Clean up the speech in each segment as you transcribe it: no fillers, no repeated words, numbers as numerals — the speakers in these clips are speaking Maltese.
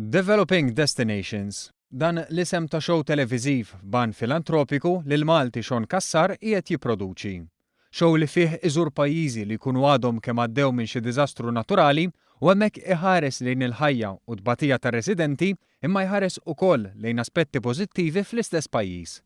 Developing Destinations. Dan l-isem ta' show televiżiv ban filantropiku li l-Malti Sean Kassar qiegħed jipproduċi. Show li fih iżur pajjiżi li jkunu għadhom kemm għaddew minn xi diżastru naturali u hemmhekk iħares lejn il-ħajja u tbatija tar-residenti imma jħares ukoll lejn aspetti pożittivi fl-istess pajjiż.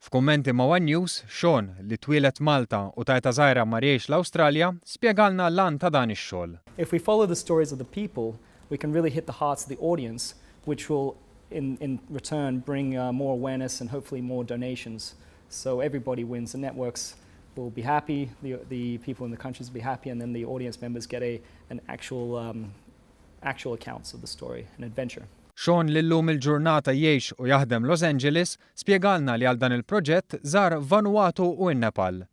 F'kummenti ma' One News, Sean li twieled Malta u tajta żgħira ma riex l-Awstralja spjegalna l-għan ta' dan ix-xogħol. If we follow the stories of the people, we can really hit the hearts of the audience, which will in return bring more awareness and hopefully more donations. So everybody wins. The networks will be happy, the people in the countries will be happy, and then the audience members get an actual accounts of the story, an adventure. Sean li llum il-ġurnata jgħix u jaħdem Los Angeles spjegalna li għal dan il-proġett żar Vanuatu u n-Nepal.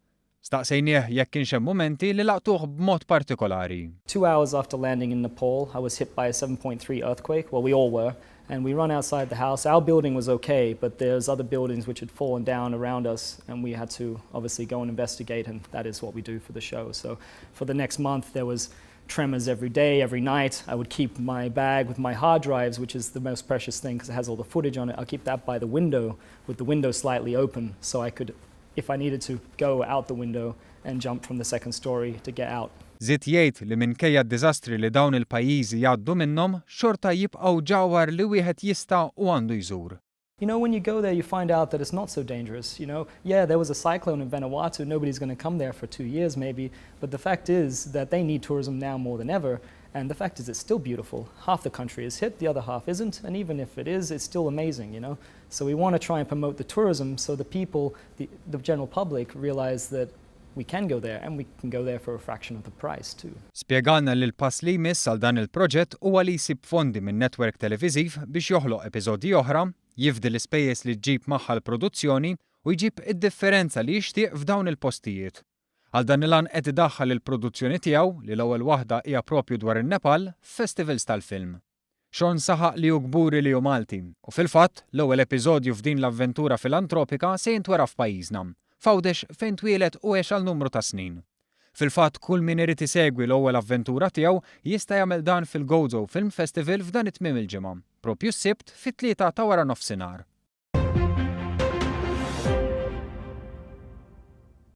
Staqsejnieh jekk kienx hemm momenti li laqtuh b'mod partikolari. 2 hours after landing in Nepal, I was hit by a 7.3 earthquake. Well, we all were. And we run outside the house. Our building was okay, but there's other buildings which had fallen down around us, and we had to obviously go and investigate, and that is what we do for the show. So for the next month, there was tremors every day, every night. I would keep my bag with my hard drives, which is the most precious thing because it has all the footage on it. I'll keep that by the window with the window slightly open so I could, if I needed to, go out the window and jump from the second story to get out. Żied jgħid li minkejja d-diżastri li dawn il-pajjiżi jgħaddu minnhom, xorta jibqgħu ġawwar li wieħed jista' u għandu jżur. You know, when you go there, you find out that it's not so dangerous. You know, yeah, there was a cyclone in Vanuatu. Nobody's going to come there for 2 years, maybe. But the fact is that they need tourism now more than ever. And the fact is, it's still beautiful. Half the country is hit, the other half isn't. And even if it is, it's still amazing, you know. So we want to try and promote the tourism so the people, the general public, realize that we can go there and we can go there for a fraction of the price too. Spjegalna li l-pass li jmiss għal dan il-proġett huwa li jsib fondi minn netwerk televiżiv biex joħloq episodji oħra, jifdi l-ispejjeż li ġġib magħha l-produzzjoni u jġib id-differenza li jixtieq f'dawn il-postijiet. Għal dan il-għan qed idaħħal il-produzzjoni tiegħu li l-ewwel waħda hija proprju dwar in-Nepal festivals tal-film. Sean saħaq li hu gburi li hu Malti u fil-fatt l-ewwel episodju f'din l-avventura filantropika se jintwera f'pajjiżna. F'Għawdex fejn twieled u għex għal numru ta' snin. Fil-fatt kull min irid isegwi l-ewwel avventura tiegħu jista' jagħmel dan fil-Gozo Film Festival f'dan it-tmiem il-ġimgħa, proprju s-Sibt fit-3 ta' wara nofsinhar.